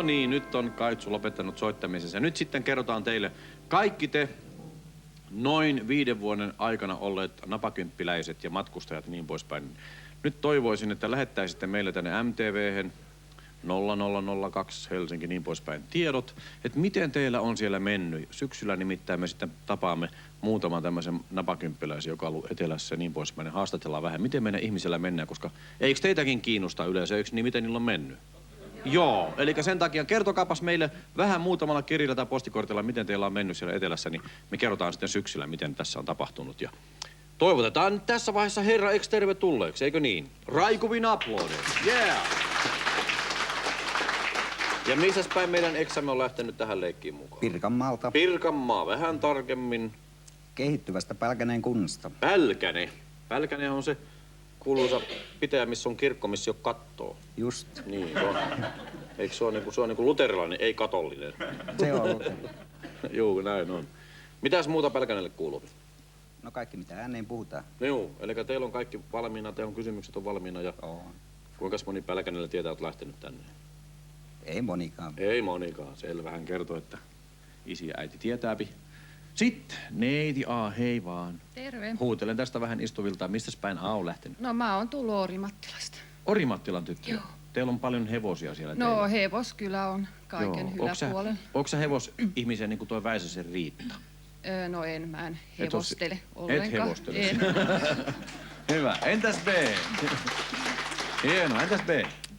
No niin, nyt on Kaitsu lopettanut soittamisessa. Ja nyt sitten kerrotaan teille kaikki te noin 5 vuoden aikana olleet napakymppiläiset ja matkustajat ja niin poispäin. Nyt toivoisin, että lähettäisitte meille tänne MTV:hen 0002 Helsinki niin poispäin tiedot, että miten teillä on siellä mennyt. Syksyllä nimittäin me sitten tapaamme muutaman tämmöisen napakymppiläisen, joka on ollut etelässä ja niin poispäin. Ja haastatellaan vähän, miten meidän ihmisellä mennään, koska eikö teitäkin kiinnosta yleensä, eikö niin, miten niillä on mennyt? Joo, eli sen takia kertokaapas meille vähän muutamalla kirjalla tai postikortilla, miten teillä on mennyt siellä etelässä, niin me kerrotaan sitten syksyllä, miten tässä on tapahtunut. Ja toivotetaan tässä vaiheessa herra X tervetulleeksi, eikö niin? Raikuvin aplodein. Yeah! Ja missäs päin meidän Xamme on lähtenyt tähän leikkiin mukaan? Pirkanmaalta. Pirkanmaa, vähän tarkemmin. Kehittyvästä Pälkäneen kunnasta. Pälkäne. Pälkäne on se kuuluisa pitäjä, missä on kirkko, missä ei ole kattoo. Just. Niin, se on. Eikö se on niinku luterilainen, ei katolinen? Se on luterilainen. Juu, näin on. Mitäs muuta Pälkänelle kuuluu? No kaikki mitä ääneen puhutaan. Juu, eli teillä on kaikki valmiina, teidän kysymykset on valmiina ja On. kuinka moni Pälkänelle tietää, että lähtenyt tänne? Ei monikaan. Ei monikaan, selvä. Hän kertoo, että isi ja äiti tietääpi. Sitten neiti A, hei vaan. Terve. Huutelen tästä vähän istuviltaan. Mistäs päin A on lähtenyt? No mä oon tullut Orimattilasta. Orimattilan tyttö. Joo. Teillä on paljon hevosia siellä No teillä. hevoskylä on kaiken yläpuolella. Onko sä hevosihmisiä niin kuin toi Väisäsen Riitta? No mä en hevostele Et ollenkaan. hevostele. En. Hyvä. Entäs B? Hienoa. Entäs B?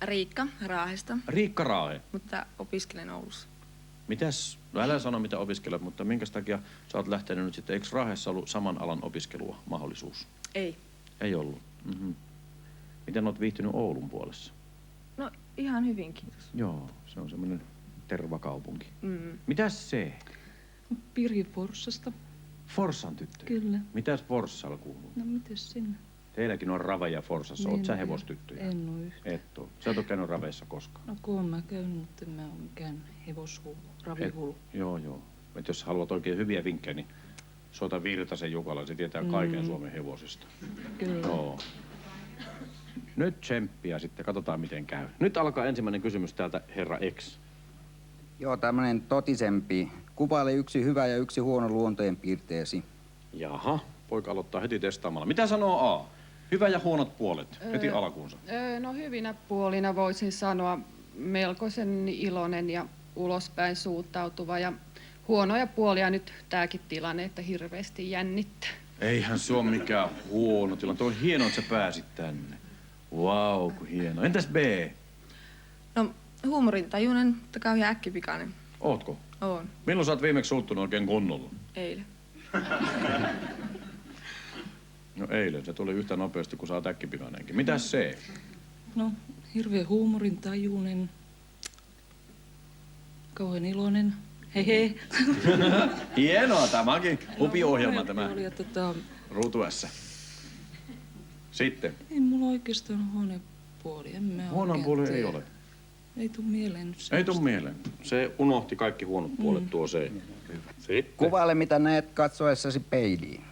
Riikka Raahesta, Riikka Raahe. mutta opiskelen Oulussa. Mitäs? No älä sano mitä opiskelet, mutta minkä takia sä oot lähtenyt nyt sitten? Eikö Raahessa ollut saman alan opiskelua mahdollisuus? Ei. Ei ollut. Miten oot viihtynyt Oulun puolessa? No ihan hyvin, kiitos. Joo, se on semmoinen tervakaupunki. Mm. Mitäs se? Pirjo Forssasta. Forssan tyttö? Kyllä. Mitäs Forssalla kuuluu? No mites sinne? Teilläkin on raveja Forssassa. Oot sä Niin, hevostyttöjä? En oo yhtään. Et oo. Sä et oo käynyt raveissa koskaan. No kun oon mä käynyt, mutta en mä oo mikään hevoshullu, ravihullu. Joo. Et jos haluat oikein hyviä vinkkejä, niin soita Virtasen Jukalle. Se tietää kaiken Suomen hevosista. Kyllä. Joo. Nyt tsemppiä sitten. Katsotaan miten käy. Nyt alkaa ensimmäinen kysymys täältä herra X. Joo, tämmönen totisempi. Kuvaile yksi hyvä ja yksi huono luonteen piirteesi. Jaha, poika aloittaa heti testaamalla. Mitä sanoo A? Hyvä ja huonot puolet, heti alkuunsa. No hyvinä puolina voisin sanoa melkoisen iloinen ja ulospäin suuntautuva ja huonoja puolia nyt tääkin tilanne, että hirveästi jännittää. Eihän se ole mikään huono tilanne. Tuo on hienoa, että sä pääsit tänne. Vau, kun hieno. Entäs B? No huumorintajuinen, mutta kauhean äkkipikainen. Ootko? Oon. Milloin sä oot viimeksi suuttunut oikein kunnolla? Eilen. No eilen. Se tuli yhtä nopeasti kuin sä oot äkkipikainenkin. Mitäs C? No hirveä huumorintajuinen. Kauhean iloinen. Hei hei. Hienoa tämäkin. Hupiohjelma tämä. Oli, että Ruutuessa. Sitten. ei mulla oikeastaan huono puoli. En mä Huonon oikein puoli ei tiedä. ole. Ei tuu mieleen nyt Ei semmoista. tuu mieleen. Se unohti kaikki huonot puolet tuo C. Sitten. Kuvaile mitä näet katsoessasi peiliin.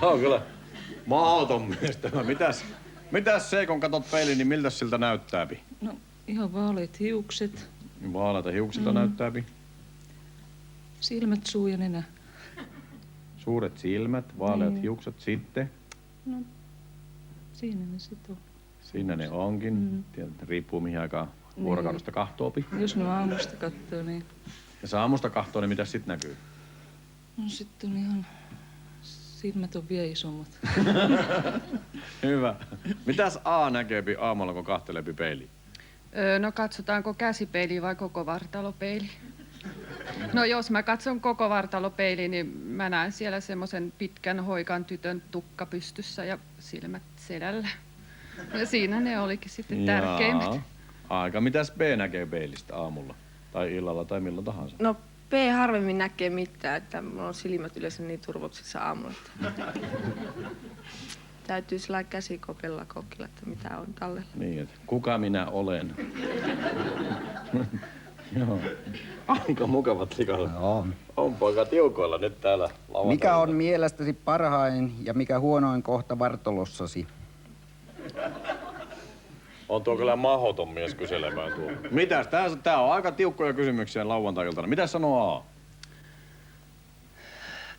Tämä on kyllä mahdoton mies tämä. Mitäs se, kun katot peiliin, niin miltä siltä näyttääpi? No ihan vaaleat hiukset, Vaaleita hiuksilta näyttääpi. silmät, suu ja nenä. Suuret silmät, vaaleat hiukset. Sitten. No siinä ne sit on. Siinä ne onkin. Tiedät, riippuu mihin aikaan vuorokaudesta kahtoopi. Jos ne aamusta katsoo, niin Ja saa aamusta kahtoo, niin mitäs sit näkyy? no sitten on ihan silmät on vielä isommat. Hyvä. Mitäs A näkeepi aamulla, kun kahteleepi peiliin? No katsotaanko käsipeili vai koko vartalopeili? No jos mä katson koko vartalopeiliin, niin mä näen siellä semmoisen pitkän hoikan tytön tukka pystyssä ja silmät selällä. Ja siinä ne olikin sitten tärkeimmät. Jaa. Aika. Mitäs B näkee peilistä aamulla? Tai illalla tai milloin tahansa? No P harvemmin näkee mitään, että mulla on silmät yleensä niin turvoksissa aamulla. Että täytyy sillä käsikokeilla kokeilla, että mitä on tallella. Niin, että kuka minä olen? Joo. Aika mukavat likalle. On. On poika tiukoilla nyt täällä lauantaina. Mikä on mielestäsi parhain ja mikä huonoin kohta vartalossasi? On tuo kyllä mahdoton mies kyselemään tuo. Mitäs? Tää on aika tiukkoja kysymyksiä lauantai-iltana. Mitäs sanoo A?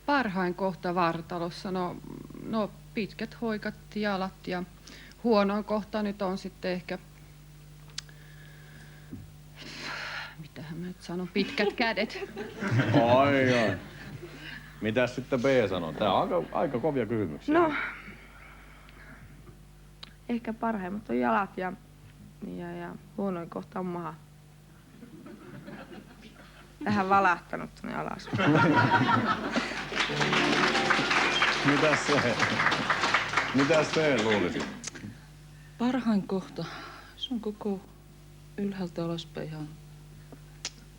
Parhain kohta vartalossa, no pitkät hoikat jalat ja huonoin kohta nyt on sitten ehkä, mitähän mä nyt sanon, pitkät kädet. Ai. Mitäs sitten B sanoo? Tää on aika kovia kysymyksiä. No, ehkä parhaimmat on jalat ja huonoin kohta on maha. Vähän valahtanut tuonne alas. Mitäs se luulisit? Parhain kohta, se on koko ylhäältä alaspäin ihan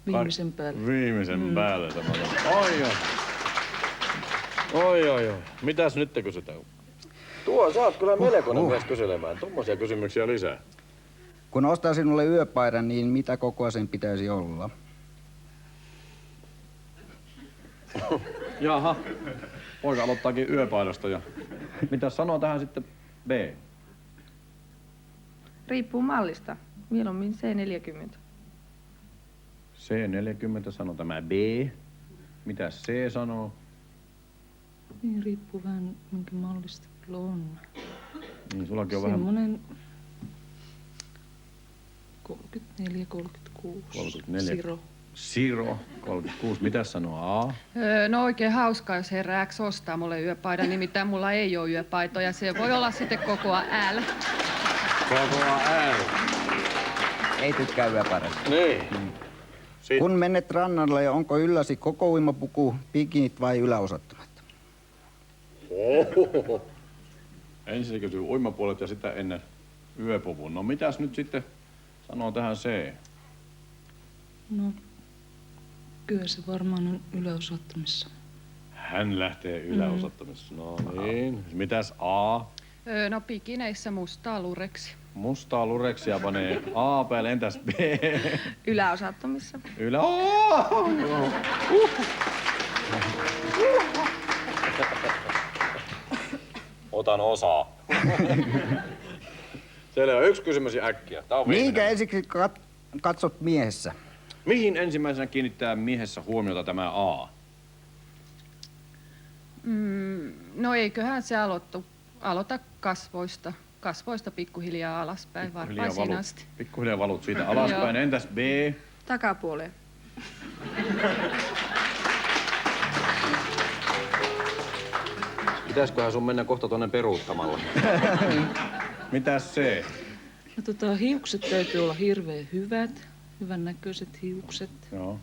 viimeisen päälle. Viimeisen päälle sanotaan. Oi. Mitäs nyt te kysytään? Tuo, sä oot kyllä melkoinen mies kyselemään. Tommosia kysymyksiä lisää. Kun ostaa sinulle yöpaidan, niin mitä kokoa sen pitäisi olla? Jaha. Poika aloittaakin yöpaidasta ja... Mitä sanoo tähän sitten B? Riippuu mallista. Mieluummin C40. C40 sanoo tämä B. Mitä C sanoo? Niin, riippuu vähän minkä mallista kyllä on. Niin, sullakin on vähän... Semmonen 34, 36. 34. Siro, 36. Mitäs sanoo A? No oikein hauskaa, jos herra X ostaa mulle yöpaidan, nimittäin mulla ei ole yöpaitoja. Se voi olla sitten kokoa L. Kokoa L. Ei tykkää yöpaidasta. Niin. Kun menet rannalle, onko ylläsi koko uimapuku, bikinit vai yläosattomat? Ohoho. Ensin kysyy uimapuolet ja sitä ennen yöpuvun. No mitäs nyt sitten sanoo tähän C? No, kyllä se varmaan on yläosattomissa. Hän lähtee yläosattomissa. No niin. Mitäs A? No bikineissä mustaa lureksi. Mustaa lureksia panee A päälle. Entäs B? Yläosattomissa. Otan osaa. Selvä. Yksi kysymys ja äkkiä. Tää on Mihinkä viimeinen. ensiksi katsot miehessä? Mihin ensimmäisenä kiinnittää miehessä huomiota tämä A? No eiköhän se aloita kasvoista. Kasvoista pikkuhiljaa alaspäin, varpaisiin asti. Pikkuhiljaa valut siitä alaspäin. Joo. Entäs B? Takapuoleen. Pitäisköhän sun mennä kohta tuonne peruuttamalla? Mitäs C? No hiukset täytyy olla hirveän hyvät, hyvän näköiset hiukset. Joo.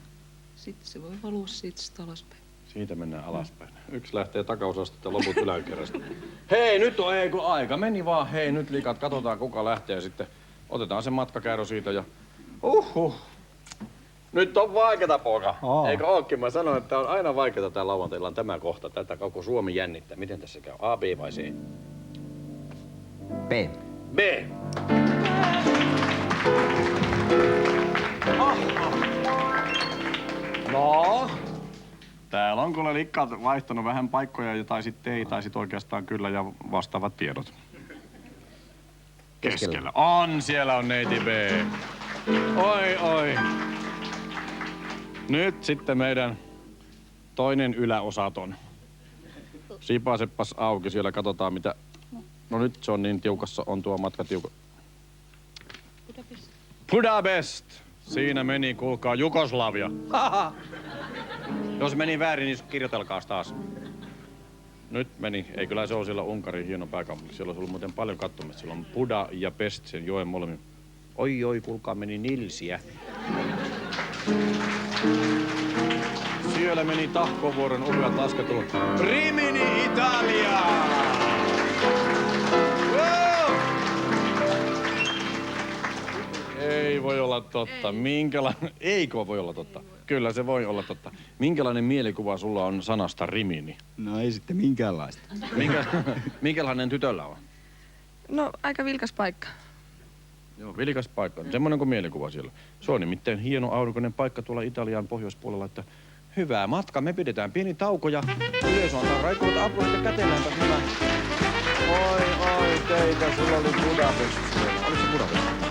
Sitten se voi valua siitä sitten alaspäin. Siitä mennään alaspäin. Yksi lähtee takaosasta ja loput yläkerrasta. Hei, nyt on kun aika meni vaan. Hei, nyt liikat, katsotaan kuka lähtee sitten. Otetaan se matkakäärö siitä ja... Nyt on vaikeeta, poika. Eikö ookin? Mä sanoin, että on aina vaikeeta tää lauantailla tämä kohta. Tätä koko Suomi jännittää. Miten tässä käy? A, B vai C? B. B. No, täällä on kyllä likkaat vaihtanut vähän paikkoja, tai sitten ei, tai sitten oikeastaan kyllä, ja vastaavat tiedot. Keskellä. On, siellä on neiti B. Oi. Nyt sitten meidän toinen yläosaton. Sipaseppas auki, siellä katsotaan mitä... No nyt se on niin tiukassa, on tuo matka tiukka. Budapest! Siinä meni, kuulkaa, Jugoslavia. Jos meni väärin, niin kirjoitelkaas taas. Nyt meni. Ei kyllä se ole siellä Unkarin hieno pääkaupunki. Siellä on ollut muuten paljon kattomista. Siellä on Buda ja Pest sen joen molemmin. Oi, kuulkaa, meni nilsiä. Siellä meni Tahkovuoren upeat lasketut. Rimini, Italia! Ei voi olla totta. Eikö voi olla totta? Kyllä se voi olla totta. Minkälainen mielikuva sulla on sanasta rimini? No ei sitten minkäänlaista. Minkälainen tytöllä on? No, aika vilkas paikka. Joo, vilkas paikka. Semmoinen kuin mielikuva siellä. Se on nimittäin hieno aurinkoinen paikka tuolla Italian pohjoispuolella, että hyvää matka. Me pidetään pieni tauko ja yleisö antaa raikkuvat apua ja kätelläänpäs nämä. Oi, teitä. Sulla oli Budapest. Oliko se Budapest.